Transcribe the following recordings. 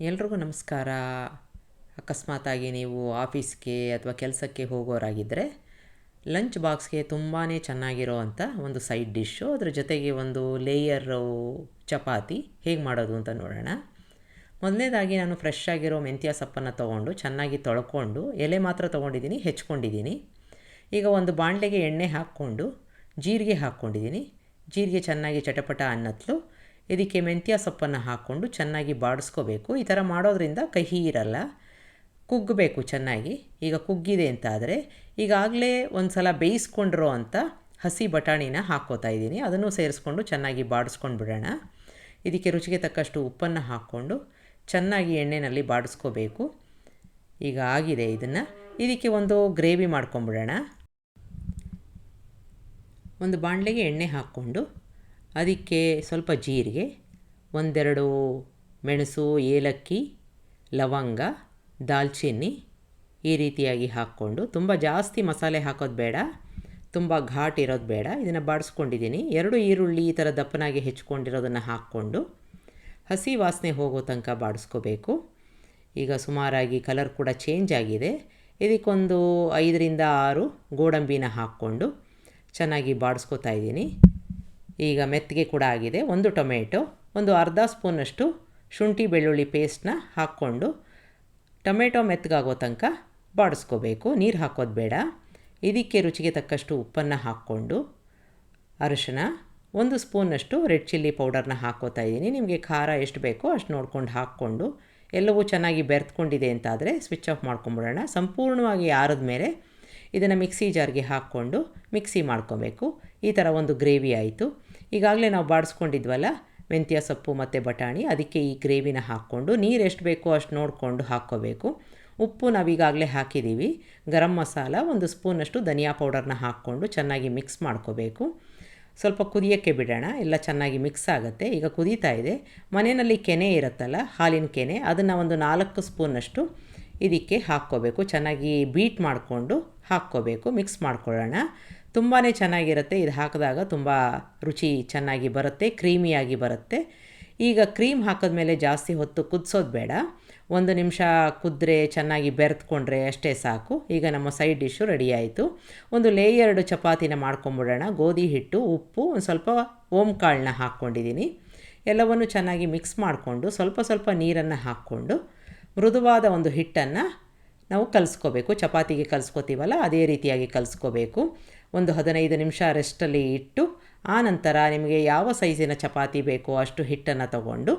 ಎಲ್ರಿಗೂ ನಮಸ್ಕಾರ. ಅಕಸ್ಮಾತಾಗಿ ನೀವು ಆಫೀಸ್ಗೆ ಅಥವಾ ಕೆಲಸಕ್ಕೆ ಹೋಗೋರಾಗಿದ್ದರೆ ಲಂಚ್ ಬಾಕ್ಸ್ಗೆ ತುಂಬಾ ಚೆನ್ನಾಗಿರೋ ಅಂಥ ಒಂದು ಸೈಡ್ ಡಿಶ್ಶು, ಅದ್ರ ಜೊತೆಗೆ ಒಂದು ಲೇಯರು ಚಪಾತಿ ಹೇಗೆ ಮಾಡೋದು ಅಂತ ನೋಡೋಣ. ಮೊದಲನೇದಾಗಿ ನಾನು ಫ್ರೆಶ್ ಆಗಿರೋ ಮೆಂತ್ಯ ಸೊಪ್ಪನ್ನು ತೊಗೊಂಡು ಚೆನ್ನಾಗಿ ತೊಳ್ಕೊಂಡು ಎಲೆ ಮಾತ್ರ ತೊಗೊಂಡಿದ್ದೀನಿ, ಹೆಚ್ಕೊಂಡಿದ್ದೀನಿ. ಈಗ ಒಂದು ಬಾಣಲೆಗೆ ಎಣ್ಣೆ ಹಾಕ್ಕೊಂಡು ಜೀರಿಗೆ ಹಾಕ್ಕೊಂಡಿದ್ದೀನಿ. ಜೀರಿಗೆ ಚೆನ್ನಾಗಿ ಚಟಪಟ ಅನ್ನತ್ಲು ಇದಕ್ಕೆ ಮೆಂತ್ಯ ಸೊಪ್ಪನ್ನು ಹಾಕ್ಕೊಂಡು ಚೆನ್ನಾಗಿ ಬಾಡಿಸ್ಕೋಬೇಕು. ಈ ಥರ ಮಾಡೋದ್ರಿಂದ ಕಹಿ ಇರಲ್ಲ, ಕುಗ್ಗಬೇಕು ಚೆನ್ನಾಗಿ. ಈಗ ಕುಗ್ಗಿದೆ ಅಂತಾದರೆ ಈಗಾಗಲೇ ಒಂದು ಸಲ ಬೇಯಿಸ್ಕೊಂಡಿರೋ ಅಂಥ ಹಸಿ ಬಟಾಣಿನ ಹಾಕ್ಕೋತಾ ಇದ್ದೀನಿ. ಅದನ್ನು ಸೇರಿಸ್ಕೊಂಡು ಚೆನ್ನಾಗಿ ಬಾಡಿಸ್ಕೊಂಡು ಬಿಡೋಣ. ಇದಕ್ಕೆ ರುಚಿಗೆ ತಕ್ಕಷ್ಟು ಉಪ್ಪನ್ನು ಹಾಕ್ಕೊಂಡು ಚೆನ್ನಾಗಿ ಎಣ್ಣೆಯಲ್ಲಿ ಬಾಡಿಸ್ಕೋಬೇಕು. ಈಗ ಆಗಿದೆ. ಇದಕ್ಕೆ ಒಂದು ಗ್ರೇವಿ ಮಾಡ್ಕೊಂಬಿಡೋಣ. ಒಂದು ಬಾಣಲೆಗೆ ಎಣ್ಣೆ ಹಾಕ್ಕೊಂಡು ಅದಕ್ಕೆ ಸ್ವಲ್ಪ ಜೀರಿಗೆ, ಒಂದೆರಡು ಮೆಣಸು, ಏಲಕ್ಕಿ, ಲವಂಗ, ದಾಲ್ಚಿನ್ನಿ ಈ ರೀತಿಯಾಗಿ ಹಾಕ್ಕೊಂಡು, ತುಂಬ ಜಾಸ್ತಿ ಮಸಾಲೆ ಹಾಕೋದು ಬೇಡ, ತುಂಬ ಘಾಟ್ ಇರೋದು ಬೇಡ. ಇದನ್ನು ಬಾಡಿಸ್ಕೊಂಡಿದ್ದೀನಿ. 2 ಈರುಳ್ಳಿ ಈ ಥರ ದಪ್ಪನಾಗಿ ಹೆಚ್ಕೊಂಡಿರೋದನ್ನು ಹಾಕ್ಕೊಂಡು ಹಸಿ ವಾಸನೆ ಹೋಗೋ ತನಕ ಬಾಡಿಸ್ಕೋಬೇಕು. ಈಗ ಸುಮಾರಾಗಿ ಕಲರ್ ಕೂಡ ಚೇಂಜ್ ಆಗಿದೆ. ಇದಕ್ಕೊಂದು 5ರಿಂದ 6 ಗೋಡಂಬಿನ ಹಾಕ್ಕೊಂಡು ಚೆನ್ನಾಗಿ ಬಾಡಿಸ್ಕೋತಾ ಇದ್ದೀನಿ. ಈಗ ಮೆತ್ತಿಗೆ ಕೂಡ ಆಗಿದೆ. ಒಂದು ಟೊಮೆಟೊ, ಒಂದು ಅರ್ಧ ಸ್ಪೂನಷ್ಟು ಶುಂಠಿ ಬೆಳ್ಳುಳ್ಳಿ ಪೇಸ್ಟನ್ನ ಹಾಕ್ಕೊಂಡು ಟೊಮೆಟೊ ಮೆತ್ತಗಾಗೋ ತನಕ ಬಾಡಿಸ್ಕೋಬೇಕು. ನೀರು ಹಾಕೋದು ಬೇಡ. ಇದಕ್ಕೆ ರುಚಿಗೆ ತಕ್ಕಷ್ಟು ಉಪ್ಪನ್ನು ಹಾಕ್ಕೊಂಡು ಅರಿಶಿನ, 1 ಸ್ಪೂನಷ್ಟು ರೆಡ್ ಚಿಲ್ಲಿ ಪೌಡರ್ನ ಹಾಕ್ಕೋತಾ ಇದ್ದೀನಿ. ನಿಮಗೆ ಖಾರ ಎಷ್ಟು ಬೇಕೋ ಅಷ್ಟು ನೋಡ್ಕೊಂಡು ಹಾಕ್ಕೊಂಡು ಎಲ್ಲವೂ ಚೆನ್ನಾಗಿ ಬೆರೆತ್ಕೊಂಡಿದೆ ಅಂತಾದರೆ ಸ್ವಿಚ್ ಆಫ್ ಮಾಡ್ಕೊಂಬಿಡೋಣ. ಸಂಪೂರ್ಣವಾಗಿ ಆರಿದ ಮೇಲೆ ಇದನ್ನು ಮಿಕ್ಸಿ ಜಾರ್ಗೆ ಹಾಕ್ಕೊಂಡು ಮಿಕ್ಸಿ ಮಾಡ್ಕೋಬೇಕು. ಈ ಥರ ಒಂದು ಗ್ರೇವಿ ಆಯಿತು. ಈಗಾಗಲೇ ನಾವು ಬಾಡಿಸ್ಕೊಂಡಿದ್ವಲ್ಲ ಮೆಂತ್ಯ ಸೊಪ್ಪು ಮತ್ತು ಬಟಾಣಿ, ಅದಕ್ಕೆ ಈ ಗ್ರೇವಿನ ಹಾಕ್ಕೊಂಡು ನೀರು ಎಷ್ಟು ಬೇಕೋ ಅಷ್ಟು ನೋಡಿಕೊಂಡು ಹಾಕ್ಕೋಬೇಕು. ಉಪ್ಪು ನಾವೀಗಾಗಲೇ ಹಾಕಿದ್ದೀವಿ. ಗರಂ ಮಸಾಲ 1 ಸ್ಪೂನಷ್ಟು ಧನಿಯಾ ಪೌಡರ್ನ ಹಾಕ್ಕೊಂಡು ಚೆನ್ನಾಗಿ ಮಿಕ್ಸ್ ಮಾಡ್ಕೋಬೇಕು. ಸ್ವಲ್ಪ ಕುದಿಯೋಕ್ಕೆ ಬಿಡೋಣ, ಎಲ್ಲ ಚೆನ್ನಾಗಿ ಮಿಕ್ಸ್ ಆಗುತ್ತೆ. ಈಗ ಕುದೀತಾ ಇದೆ. ಮನೆಯಲ್ಲಿ ಕೆನೆ ಇರುತ್ತಲ್ಲ, ಹಾಲಿನ ಕೆನೆ, ಅದನ್ನು ಒಂದು 4 ಸ್ಪೂನಷ್ಟು ಇದಕ್ಕೆ ಹಾಕ್ಕೋಬೇಕು. ಚೆನ್ನಾಗಿ ಬೀಟ್ ಮಾಡಿಕೊಂಡು ಹಾಕ್ಕೋಬೇಕು. ಮಿಕ್ಸ್ ಮಾಡ್ಕೊಳ್ಳೋಣ. ತುಂಬಾ ಚೆನ್ನಾಗಿರುತ್ತೆ. ಇದು ಹಾಕಿದಾಗ ತುಂಬ ರುಚಿ ಚೆನ್ನಾಗಿ ಬರುತ್ತೆ, ಕ್ರೀಮಿಯಾಗಿ ಬರುತ್ತೆ. ಈಗ ಕ್ರೀಮ್ ಹಾಕಿದ್ಮೇಲೆ ಜಾಸ್ತಿ ಹೊತ್ತು ಕುದಿಸೋದು ಬೇಡ. 1 ನಿಮಿಷ ಕುದ್ರೆ ಚೆನ್ನಾಗಿ ಬೆರೆತ್ಕೊಂಡ್ರೆ ಅಷ್ಟೇ ಸಾಕು. ಈಗ ನಮ್ಮ ಸೈಡ್ ಡಿಶ್ಶು ರೆಡಿ ಆಯಿತು. ಒಂದು ಲೇಯರ್ಡ್ ಚಪಾತಿನ ಮಾಡ್ಕೊಂಬಿಡೋಣ. ಗೋಧಿ ಹಿಟ್ಟು, ಉಪ್ಪು, ಒಂದು ಸ್ವಲ್ಪ ಓಂಕಾಳನ್ನ ಹಾಕ್ಕೊಂಡಿದ್ದೀನಿ. ಎಲ್ಲವನ್ನು ಚೆನ್ನಾಗಿ ಮಿಕ್ಸ್ ಮಾಡಿಕೊಂಡು ಸ್ವಲ್ಪ ಸ್ವಲ್ಪ ನೀರನ್ನು ಹಾಕ್ಕೊಂಡು ಮೃದುವಾದ ಒಂದು ಹಿಟ್ಟನ್ನು ನಾವು ಕಲಿಸ್ಕೋಬೇಕು. ಚಪಾತಿಗೆ ಕಲಿಸ್ಕೋತೀವಲ್ಲ ಅದೇ ರೀತಿಯಾಗಿ ಕಲಿಸ್ಕೋಬೇಕು. ಒಂದು 15 ನಿಮಿಷ ರೆಸ್ಟಲ್ಲಿ ಇಟ್ಟು ಆನಂತರ ನಿಮಗೆ ಯಾವ ಸೈಜಿನ ಚಪಾತಿ ಬೇಕೋ ಅಷ್ಟು ಹಿಟ್ಟನ್ನು ತಗೊಂಡು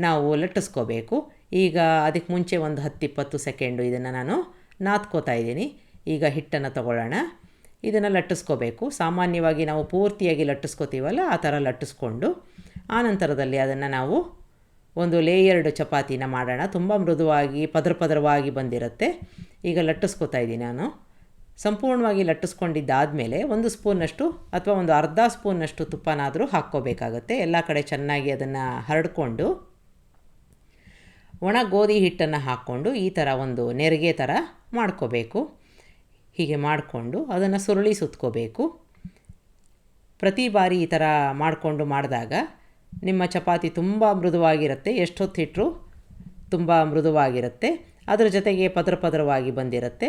ನಾವು ಲಟ್ಟಿಸ್ಕೋಬೇಕು. ಈಗ ಅದಕ್ಕೆ ಮುಂಚೆ ಒಂದು 10-20 ಸೆಕೆಂಡು ಇದನ್ನು ನಾನು ನಾದ್ಕೋತಾ ಇದ್ದೀನಿ. ಈಗ ಹಿಟ್ಟನ್ನು ತಗೊಳ್ಳೋಣ. ಇದನ್ನು ಲಟ್ಟಿಸ್ಕೋಬೇಕು. ಸಾಮಾನ್ಯವಾಗಿ ನಾವು ಪೂರ್ತಿಯಾಗಿ ಲಟ್ಟಿಸ್ಕೋತೀವಲ್ಲ ಆ ಥರ ಲಟ್ಟಿಸ್ಕೊಂಡು ಆನಂತರದಲ್ಲಿ ಅದನ್ನು ನಾವು ಒಂದು ಲೇಯರ್ಡ್ ಚಪಾತಿನ ಮಾಡೋಣ. ತುಂಬ ಮೃದುವಾಗಿ ಪದರವಾಗಿ ಬಂದಿರುತ್ತೆ. ಈಗ ಲಟ್ಟಿಸ್ಕೋತಾ ಇದ್ದೀನಿ ನಾನು. ಸಂಪೂರ್ಣವಾಗಿ ಲಟ್ಟಿಸ್ಕೊಂಡಿದ್ದಾದಮೇಲೆ 1 ಸ್ಪೂನಷ್ಟು ಅಥವಾ ಒಂದು ಅರ್ಧ ಸ್ಪೂನಷ್ಟು ತುಪ್ಪನಾದರೂ ಹಾಕ್ಕೋಬೇಕಾಗತ್ತೆ. ಎಲ್ಲ ಕಡೆ ಚೆನ್ನಾಗಿ ಅದನ್ನು ಹರಡ್ಕೊಂಡು ಒಣ ಗೋಧಿ ಹಿಟ್ಟನ್ನು ಹಾಕ್ಕೊಂಡು ಈ ಥರ ಒಂದು ನೆರಿಗೆ ಥರ ಮಾಡ್ಕೋಬೇಕು. ಹೀಗೆ ಮಾಡಿಕೊಂಡು ಅದನ್ನು ಸುರುಳಿ ಸುತ್ಕೋಬೇಕು. ಪ್ರತಿ ಬಾರಿ ಈ ಥರ ಮಾಡಿದಾಗ ನಿಮ್ಮ ಚಪಾತಿ ತುಂಬ ಮೃದುವಾಗಿರುತ್ತೆ. ಎಷ್ಟೊತ್ತಿಟ್ಟರೂ ತುಂಬ ಮೃದುವಾಗಿರುತ್ತೆ. ಅದರ ಜೊತೆಗೆ ಪದರವಾಗಿ ಬಂದಿರುತ್ತೆ.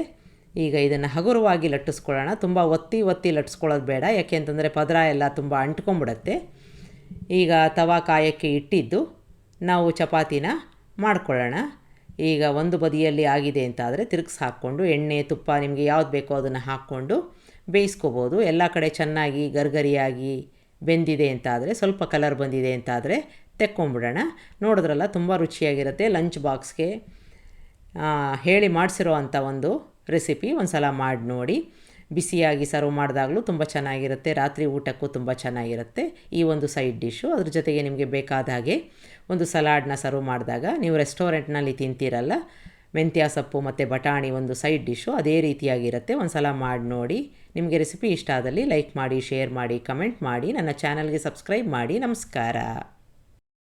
ಈಗ ಇದನ್ನು ಹಗುರವಾಗಿ ಲಟ್ಟಿಸ್ಕೊಳ್ಳೋಣ. ತುಂಬ ಒತ್ತಿ ಲಟ್ಟಿಸ್ಕೊಳ್ಳೋದು ಬೇಡ, ಯಾಕೆ ಅಂತಂದರೆ ಪದರ ಎಲ್ಲ ತುಂಬ ಅಂಟ್ಕೊಂಬಿಡುತ್ತೆ. ಈಗ ತವಾ ಕಾಯಕ್ಕೆ ಇಟ್ಟಿದ್ದು ನಾವು ಚಪಾತಿನ ಮಾಡ್ಕೊಳ್ಳೋಣ. ಈಗ ಒಂದು ಬದಿಯಲ್ಲಿ ಆಗಿದೆ ಅಂತಾದರೆ ತಿರುಗಿಸಿ ಹಾಕ್ಕೊಂಡು ಎಣ್ಣೆ, ತುಪ್ಪ ನಿಮಗೆ ಯಾವ್ದು ಬೇಕೋ ಅದನ್ನು ಹಾಕ್ಕೊಂಡು ಬೇಯಿಸ್ಕೋಬೋದು. ಎಲ್ಲ ಕಡೆ ಚೆನ್ನಾಗಿ ಗರಿಗರಿಯಾಗಿ ಬೆಂದಿದೆ ಅಂತಾದರೆ, ಸ್ವಲ್ಪ ಕಲರ್ ಬಂದಿದೆ ಅಂತಾದರೆ ತೆಕ್ಕೊಂಬಿಡೋಣ. ನೋಡಿದ್ರಲ್ಲ, ತುಂಬ ರುಚಿಯಾಗಿರುತ್ತೆ. ಲಂಚ್ ಬಾಕ್ಸ್ಗೆ ಹೇಳಿ ಮಾಡಿಸಿರೋ ಅಂಥ ಒಂದು ರೆಸಿಪಿ ಒಂದು ಸಲ ಮಾಡಿ ನೋಡಿ. ಬಿಸಿಯಾಗಿ ಸರ್ವ್ ಮಾಡಿದಾಗಲೂ ತುಂಬ ಚೆನ್ನಾಗಿರುತ್ತೆ. ರಾತ್ರಿ ಊಟಕ್ಕೂ ತುಂಬ ಚೆನ್ನಾಗಿರುತ್ತೆ ಈ ಒಂದು ಸೈಡ್ ಡಿಶ್ಶು. ಅದ್ರ ಜೊತೆಗೆ ನಿಮಗೆ ಬೇಕಾದ ಹಾಗೆ ಒಂದು ಸಲಾಡ್ನ ಸರ್ವ್ ಮಾಡಿದಾಗ ನೀವು ರೆಸ್ಟೋರೆಂಟ್ನಲ್ಲಿ ತಿಂತೀರಲ್ಲ, ಮೆಂತ್ಯ ಸೊಪ್ಪು ಮತ್ತು ಬಟಾಣಿ ಒಂದು ಸೈಡ್ ಡಿಶ್ಶು ಅದೇ ರೀತಿಯಾಗಿರುತ್ತೆ. ಒಂದು ಸಲ ಮಾಡಿ ನೋಡಿ. ನಿಮಗೆ ರೆಸಿಪಿ ಇಷ್ಟ ಆದಲ್ಲಿ ಲೈಕ್ ಮಾಡಿ, ಶೇರ್ ಮಾಡಿ, ಕಮೆಂಟ್ ಮಾಡಿ, ನನ್ನ ಚಾನಲ್ಗೆ ಸಬ್ಸ್ಕ್ರೈಬ್ ಮಾಡಿ. ನಮಸ್ಕಾರ.